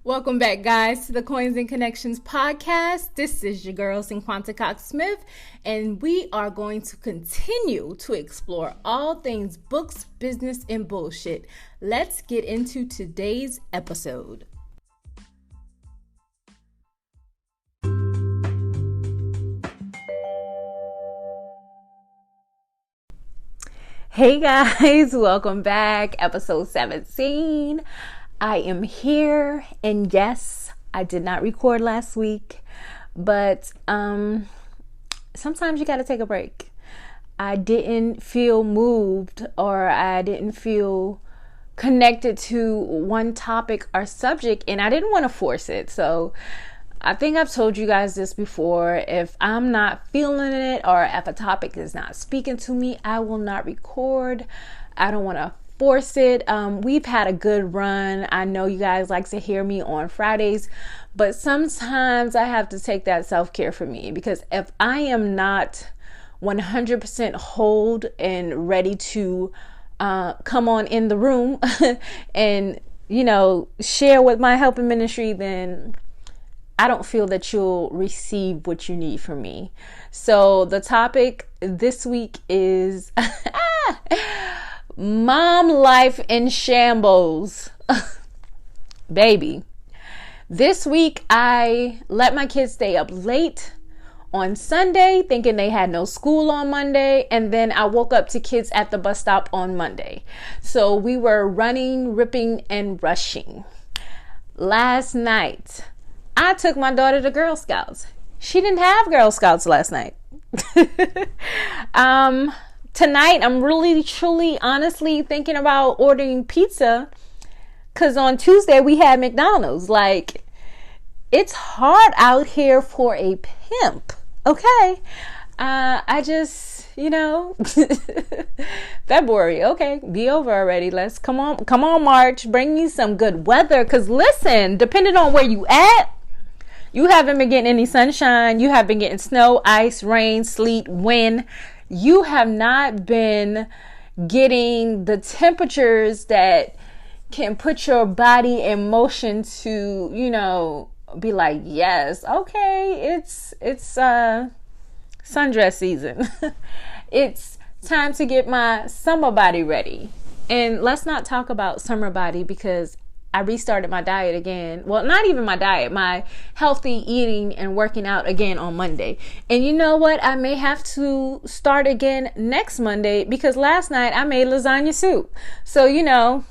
Welcome back, guys, to the Coins and Connections podcast. This is your girl, Cinquanta Cox-Smith, and we are going to continue to explore all things books, business, and bullshit. Let's get into today's episode. Hey guys, welcome back. Episode 17. I am here, and yes, I did not record last week, but sometimes you got to take a break. I didn't feel moved, or I didn't feel connected to one topic or subject, and I didn't want to force it. So I think I've told you guys this before. If I'm not feeling it, or if a topic is not speaking to me, I will not record. I don't want to force it. We've had a good run. I know you guys like to hear me on Fridays, but sometimes I have to take that self-care for me, because if I am not 100% whole and ready to come on in the room and, share with my helping ministry, then I don't feel that you'll receive what you need from me. So the topic this week is Mom life in shambles. Baby. This week I let my kids stay up late on Sunday thinking they had no school on Monday, and then I woke up to kids at the bus stop on Monday. So we were running, ripping, and rushing. Last night I took my daughter to Girl Scouts. She didn't have Girl Scouts last night. Tonight, I'm really, truly, honestly thinking about ordering pizza, because on Tuesday we had McDonald's. Like, it's hard out here for a pimp, okay? I just, February, okay, be over already. Let's come on, March, bring me some good weather. Because listen, depending on where you at, you haven't been getting any sunshine. You have been getting snow, ice, rain, sleet, wind. You have not been getting the temperatures that can put your body in motion to, be like, yes, okay, it's sundress season. It's time to get my summer body ready. And let's not talk about summer body, because I restarted my diet again. Well, not even my diet, my healthy eating and working out again on Monday. And you know what? I may have to start again next Monday, because last night I made lasagna soup. So,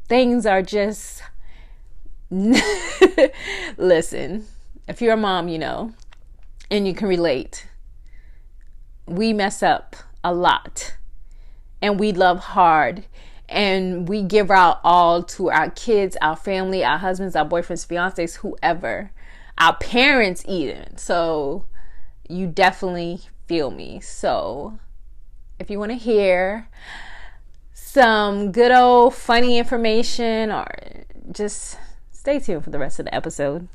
things are just, listen, if you're a mom, and you can relate, we mess up a lot, and we love hard. And we give our all to our kids, our family, our husbands, our boyfriends, fiancés, whoever, our parents even. So you definitely feel me. So if you want to hear some good old funny information, or just stay tuned for the rest of the episode.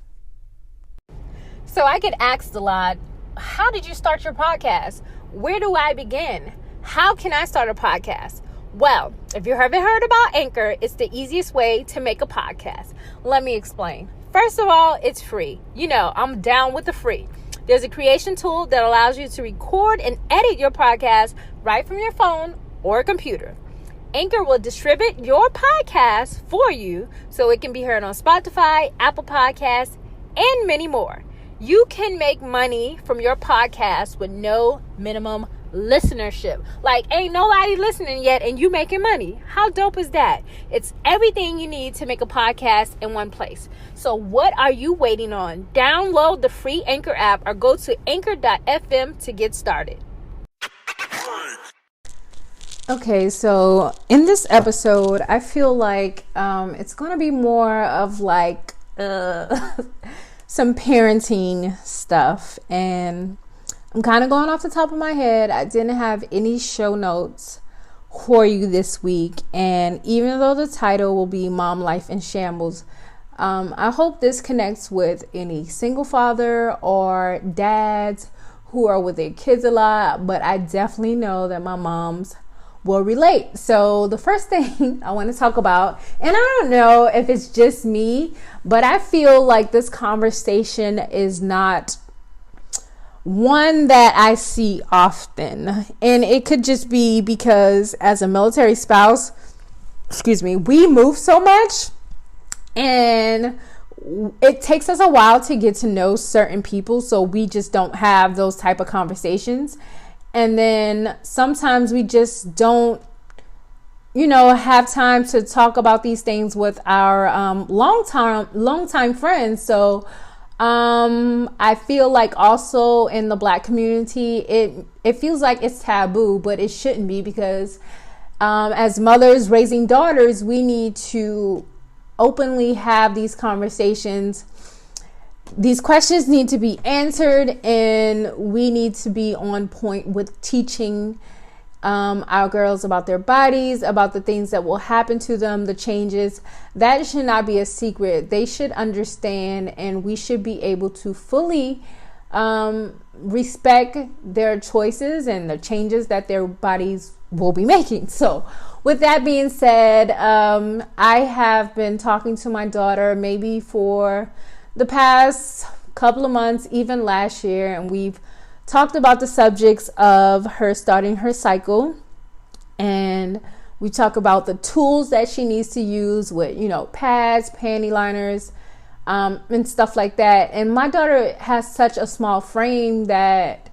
So I get asked a lot, how did you start your podcast? Where do I begin? How can I start a podcast? Well, if you haven't heard about Anchor, it's the easiest way to make a podcast. Let me explain. First of all, it's free. I'm down with the free. There's a creation tool that allows you to record and edit your podcast right from your phone or computer. Anchor will distribute your podcast for you so it can be heard on Spotify, Apple Podcasts, and many more. You can make money from your podcast with no minimum listenership. Like, ain't nobody listening yet and you making money. How dope is that? It's everything you need to make a podcast in one place. So what are you waiting on? Download the free Anchor app or go to anchor.fm to get started. Okay, so in this episode, I feel like it's going to be more of like some parenting stuff, and I'm kind of going off the top of my head. I didn't have any show notes for you this week, and even though the title will be Mom Life in Shambles, I hope this connects with any single father or dads who are with their kids a lot, but I definitely know that my moms will relate. So the first thing I want to talk about, and I don't know if it's just me, but I feel like this conversation is not one that I see often. And it could just be because as a military spouse, we move so much, and it takes us a while to get to know certain people, so we just don't have those type of conversations. And then sometimes we just don't, have time to talk about these things with our long-time friends. So I feel like also in the Black community, it feels like it's taboo, but it shouldn't be, because as mothers raising daughters, we need to openly have these conversations. These questions need to be answered, and we need to be on point with teaching our girls about their bodies, about the things that will happen to them, the changes. That should not be a secret. They should understand, and we should be able to fully respect their choices and the changes that their bodies will be making. So with that being said, I have been talking to my daughter maybe for the past couple of months, even last year, and we've talked about the subjects of her starting her cycle, and we talk about the tools that she needs to use with, pads, panty liners, and stuff like that. And my daughter has such a small frame that,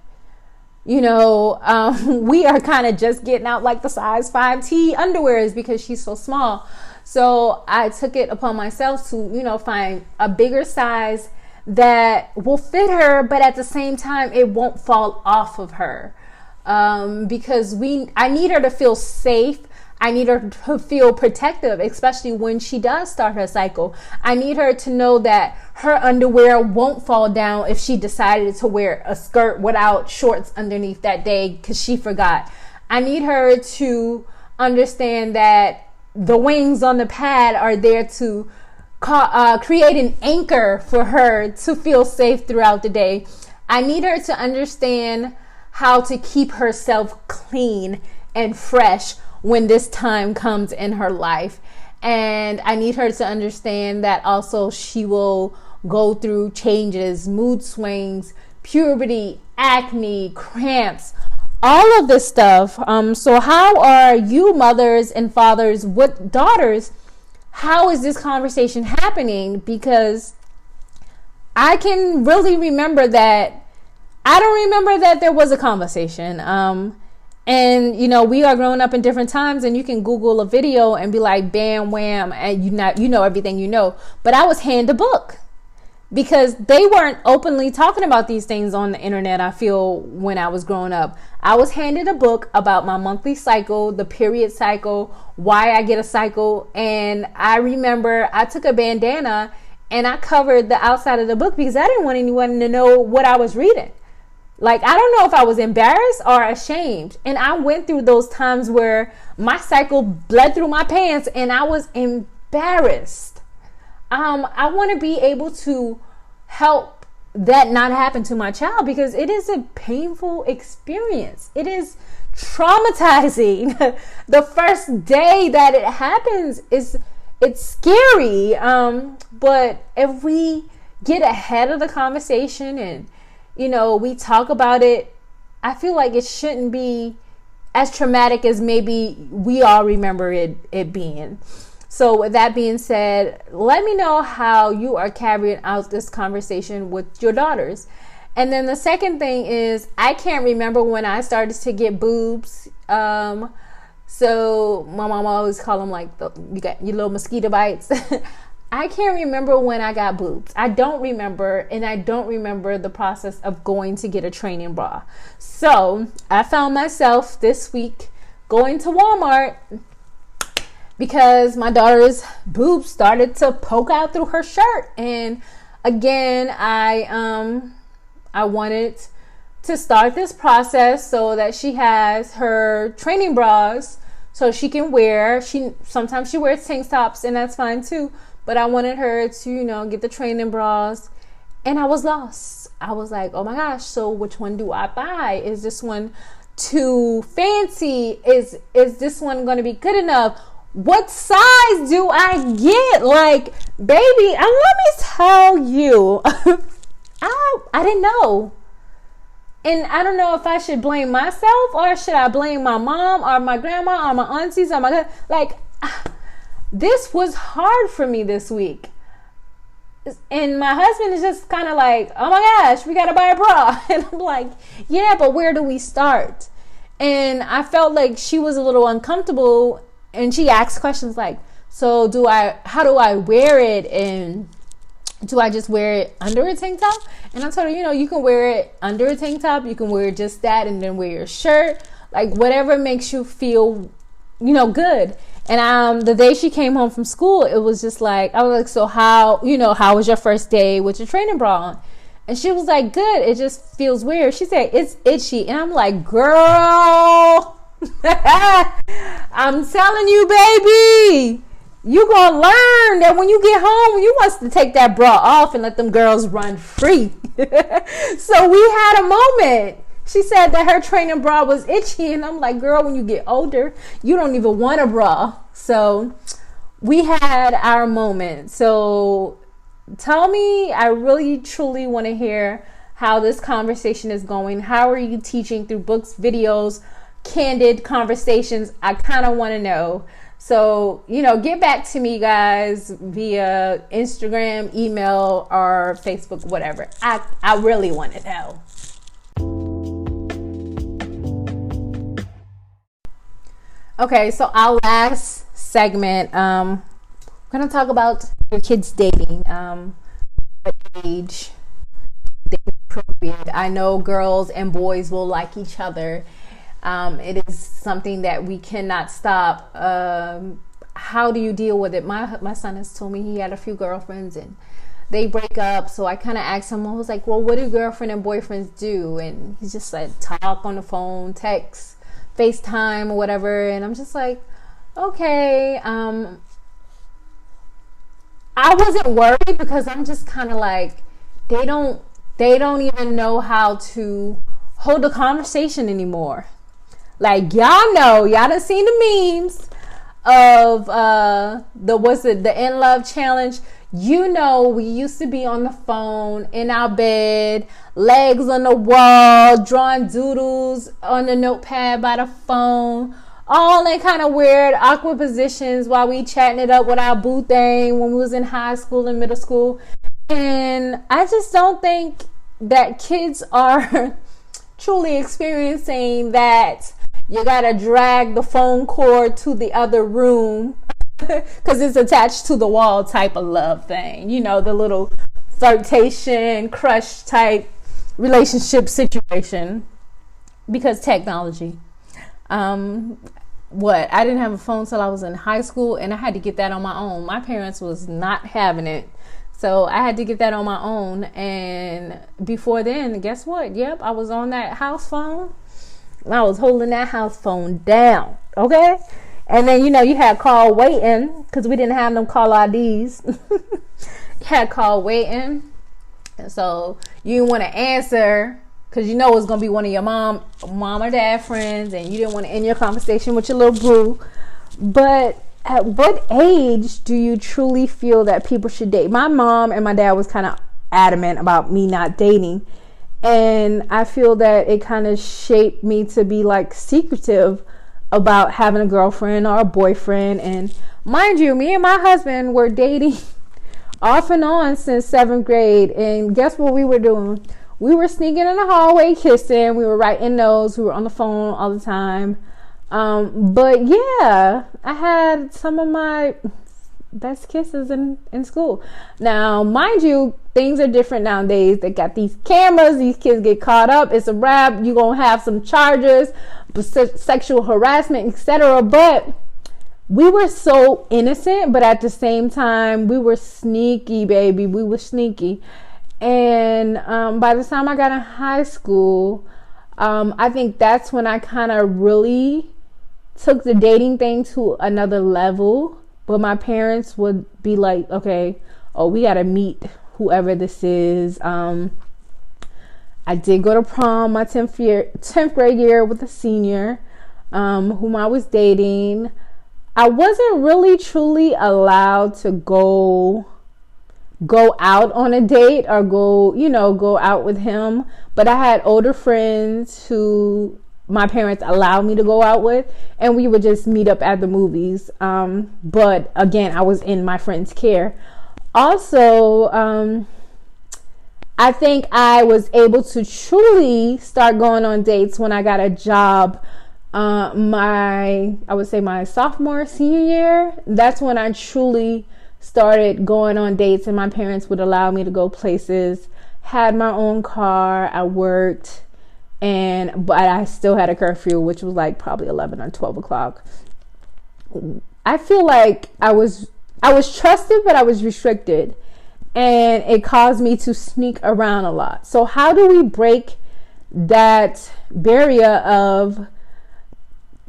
we are kind of just getting out like the size 5T underwears because she's so small. So I took it upon myself to, find a bigger size that will fit her, but at the same time, it won't fall off of her. Because I need her to feel safe. I need her to feel protective, especially when she does start her cycle. I need her to know that her underwear won't fall down if she decided to wear a skirt without shorts underneath that day because she forgot. I need her to understand that the wings on the pad are there to create an anchor for her to feel safe throughout the day. I need her to understand how to keep herself clean and fresh when this time comes in her life. And I need her to understand that also she will go through changes, mood swings, puberty, acne, cramps, all of this stuff. So how are you mothers and fathers with daughters? How is this conversation happening? Because I can really remember that. I don't remember that there was a conversation. And, we are growing up in different times, and you can Google a video and be like, bam, wham, and you know everything you know. But I was handed a book because they weren't openly talking about these things on the internet, I feel, when I was growing up. I was handed a book about my monthly cycle, the period cycle, why I get a cycle. And I remember I took a bandana and I covered the outside of the book because I didn't want anyone to know what I was reading. Like, I don't know if I was embarrassed or ashamed. And I went through those times where my cycle bled through my pants and I was embarrassed. I want to be able to help that not happen to my child because it is a painful experience. It is traumatizing. The first day that it happens it's scary. But if we get ahead of the conversation and we talk about it, I feel like it shouldn't be as traumatic as maybe we all remember it being. So with that being said, let me know how you are carrying out this conversation with your daughters. And then the second thing is, I can't remember when I started to get boobs. So my mom always call them like, you got your little mosquito bites. I can't remember when I got boobs. I don't remember, and I don't remember the process of going to get a training bra. So I found myself this week going to Walmart because my daughter's boobs started to poke out through her shirt. And again, I wanted to start this process so that she has her training bras so she can wear. Sometimes she wears tank tops, and that's fine too. But I wanted her to, get the training bras, and I was lost. I was like, oh my gosh, so which one do I buy? Is this one too fancy? Is this one going to be good enough? What size do I get? Like, baby, let me tell you, I didn't know. And I don't know if I should blame myself or should I blame my mom or my grandma or my aunties or my, like, this was hard for me this week. And my husband is just kind of like, oh my gosh, we got to buy a bra. And I'm like, yeah, but where do we start? And I felt like she was a little uncomfortable, and she asked questions like, so how do I wear it? And do I just wear it under a tank top? And I told her, you can wear it under a tank top. You can wear just that and then wear your shirt. Like, whatever makes you feel, good. And the day she came home from school, it was just like, I was like, so how was your first day with your training bra on? And she was like, good. It just feels weird. She said, it's itchy. And I'm like, girl, I'm telling you, baby, you gonna learn that when you get home, you want to take that bra off and let them girls run free. So we had a moment. She said that her training bra was itchy, and I'm like, girl, when you get older, you don't even want a bra. So we had our moment. So tell me, I really truly want to hear how this conversation is going. How are you teaching through books, videos, candid conversations? I kind of want to know. So, get back to me, guys, via Instagram, email, or Facebook, whatever. I really want to know. Okay, so our last segment, we're going to talk about your kids dating. What age, dating appropriate. I know girls and boys will like each other. It is something that we cannot stop. How do you deal with it? My son has told me he had a few girlfriends and they break up. So I kind of asked him, I was like, well, what do girlfriend and boyfriends do? And he just said, talk on the phone, text, FaceTime or whatever. And I'm just like, okay. I wasn't worried because I'm just kind of like, they don't even know how to hold a conversation anymore. Like, y'all done seen the memes of the In Love challenge. We used to be on the phone, in our bed, legs on the wall, drawing doodles on the notepad by the phone, all in kind of weird, awkward positions while we chatting it up with our boo thing when we was in high school and middle school. And I just don't think that kids are truly experiencing that. You gotta drag the phone cord to the other room because it's attached to the wall type of love thing. The little flirtation, crush type relationship situation. Because technology. I didn't have a phone till I was in high school, and I had to get that on my own. My parents was not having it. So I had to get that on my own. And before then, guess what? Yep, I was on that house phone. I was holding that house phone down, okay? And then, you had call waiting because we didn't have them call IDs. You had call waiting. And so you didn't want to answer because it's going to be one of your mom or dad friends, and you didn't want to end your conversation with your little boo. But at what age do you truly feel that people should date? My mom and my dad was kind of adamant about me not dating. And I feel that it kind of shaped me to be like secretive about having a girlfriend or a boyfriend. And mind you, me and my husband were dating off and on since 7th grade. And guess what we were doing? We were sneaking in the hallway kissing. We were writing notes. We were on the phone all the time. But yeah, I had some of my best kisses in school. Now, mind you, things are different nowadays. They got these cameras. These kids get caught up. It's a wrap. You're going to have some charges, sexual harassment, etc. But we were so innocent, but at the same time, we were sneaky, baby. We were sneaky. And by the time I got in high school, I think that's when I kind of really took the dating thing to another level. But my parents would be like, okay, we got to meet whoever this is. I did go to prom my 10th grade year with a senior whom I was dating. I wasn't really truly allowed to go out on a date or go out with him, but I had older friends who my parents allowed me to go out with, and we would just meet up at the movies. But again, I was in my friend's care. Also, I think I was able to truly start going on dates when I got a job. I would say my sophomore, senior year. That's when I truly started going on dates, and my parents would allow me to go places. Had my own car. I worked, but I still had a curfew, which was like probably 11 or 12 o'clock. I feel like I was trusted, but I was restricted, and it caused me to sneak around a lot. So how do we break that barrier of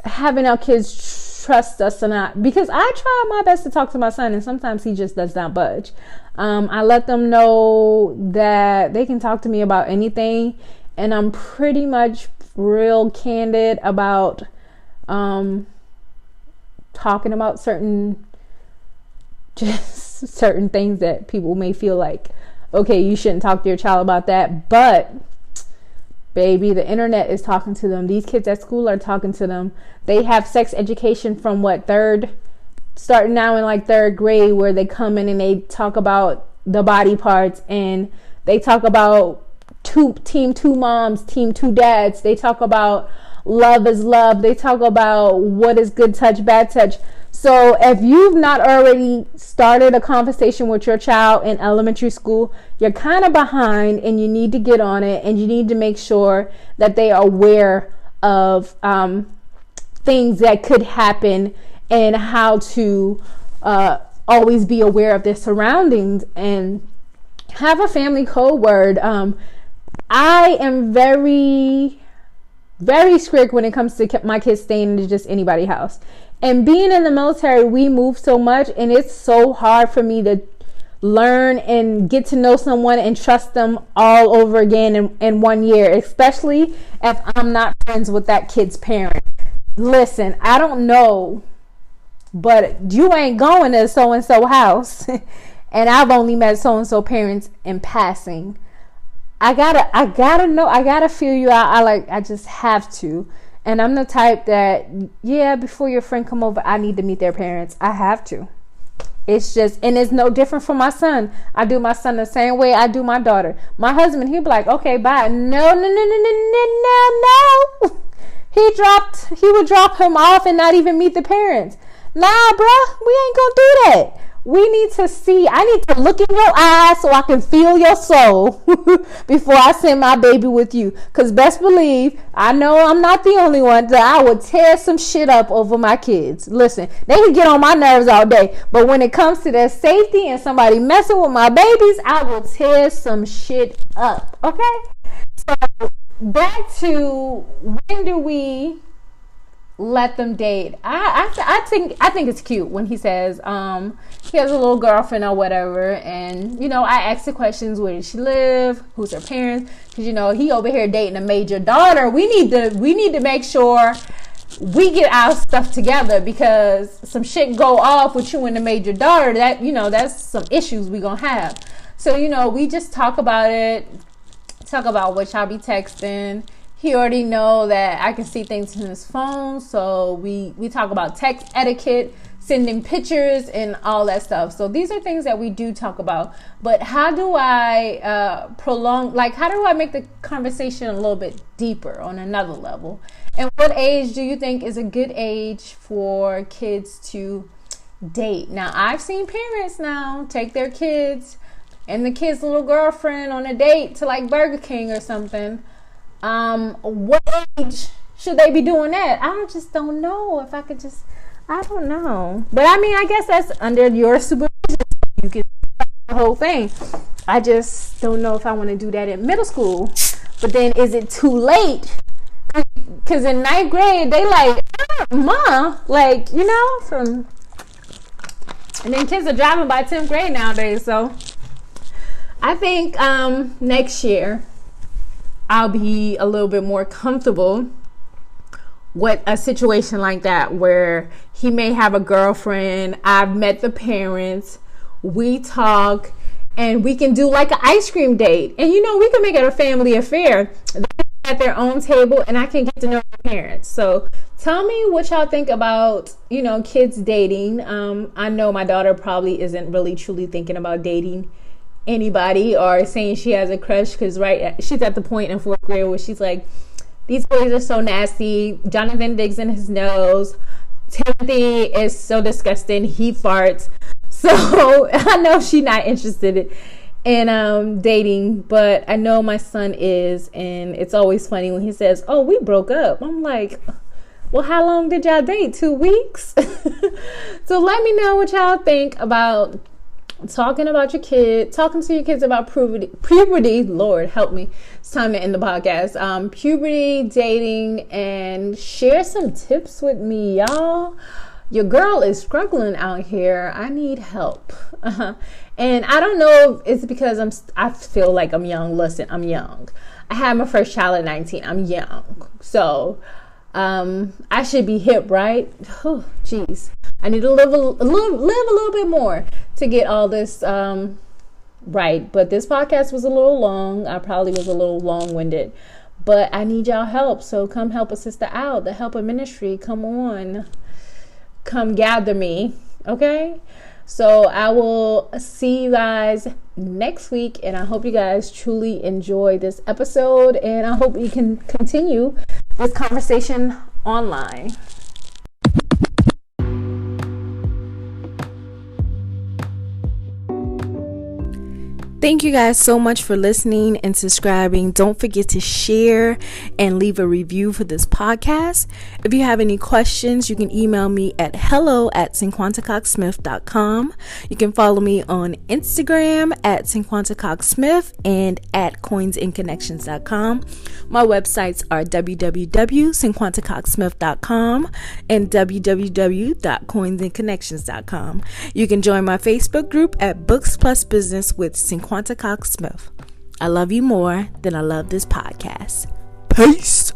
having our kids trust us or not? Because I try my best to talk to my son, and sometimes he just does not budge. I let them know that they can talk to me about anything, and I'm pretty much real candid about talking about certain things that people may feel like, okay, you shouldn't talk to your child about that. But baby, the internet is talking to them. These kids at school are talking to them. They have sex education from starting now in like third grade, where they come in and they talk about the body parts, and they talk about team two moms, team two dads. They talk about love is love. They talk about what is good touch, bad touch. So if you've not already started a conversation with your child in elementary school, you're kind of behind, and you need to get on it, and you need to make sure that they are aware of things that could happen, and how to always be aware of their surroundings, and have a family code word. I am very, very strict when it comes to my kids staying in just anybody's house. And being in the military, we move so much, and it's so hard for me to learn and get to know someone and trust them all over again in 1 year, especially if I'm not friends with that kid's parent. Listen, I don't know, but you ain't going to so-and-so house, and I've only met so-and-so parents in passing. I gotta know, I gotta feel you out. I just have to. And I'm the type that, before your friend come over, I need to meet their parents. I have to. It's just, and it's no different for my son. I do my son the same way I do my daughter. My husband, he'll be like, okay, bye. No. He would drop him off and not even meet the parents. Nah, bruh, we ain't gonna do that. We need to see. I need to look in your eyes so I can feel your soul before I send my baby with you. Because best believe, I know I'm not the only one that I would tear some shit up over my kids. Listen, they can get on my nerves all day, but when it comes to their safety and somebody messing with my babies, I will tear some shit up. Okay? So back to, when do we let them date? I think it's cute when he says he has a little girlfriend or whatever, and I ask the questions, where does she live, who's her parents, because he over here dating a major daughter. We need to make sure we get our stuff together, because some shit go off with you and the major daughter, that that's some issues we gonna have. So we just talk about it, talk about what y'all be texting. He already know that I can see things in his phone, so we talk about text etiquette, sending pictures, and all that stuff. So these are things that we do talk about. But how do I how do I make the conversation a little bit deeper on another level? And what age do you think is a good age for kids to date? Now, I've seen parents now take their kids and the kid's little girlfriend on a date to like Burger King or something. What age should they be doing that? I just don't know if I could I don't know. But I mean, I guess that's under your supervision. You can do the whole thing. I just don't know if I want to do that in middle school. But then is it too late? Because in 9th grade, they like, Ma, and then kids are driving by 10th grade nowadays. So I think next year, I'll be a little bit more comfortable with a situation like that, where he may have a girlfriend. I've met the parents, we talk, and we can do like an ice cream date. And we can make it a family affair. They at their own table, and I can get to know their parents. So tell me what y'all think about, kids dating. I know my daughter probably isn't really truly thinking about dating anybody or saying she has a crush, because she's at the point in 4th grade where she's like, these boys are so nasty. Jonathan digs in his nose. Timothy is so disgusting. He farts. So I know she's not interested in dating, but I know my son is, and it's always funny when he says, "Oh, we broke up." I'm like, well, how long did y'all date? 2 weeks? So let me know what y'all think about talking to your kids about puberty. Lord help me, it's time to end the podcast. Puberty, dating, and share some tips with me, y'all. Your girl is struggling out here. I need help. And I don't know if it's because I feel like I'm young. Listen, I'm young. I had my first child at 19. I'm young. So I should be hip, right? Oh, geez. I need to live a little bit more to get all this right. But this podcast was a little long. I probably was a little long-winded. But I need y'all help. So come help a sister out. The helper ministry. Come on. Come gather me. Okay? So I will see you guys next week. And I hope you guys truly enjoy this episode. And I hope we can continue this conversation online. Thank you guys so much for listening and subscribing. Don't forget to share and leave a review for this podcast. If you have any questions, you can email me at hello@cinquantacoxsmith.com. You can follow me on Instagram at cinquantacoxsmith and at coinsandconnections.com. My websites are www.cinquantacoxsmith.com and www.coinsandconnections.com. You can join my Facebook group at Books Plus Business with Cinquanta Cox-Smith. I love you more than I love this podcast. Peace.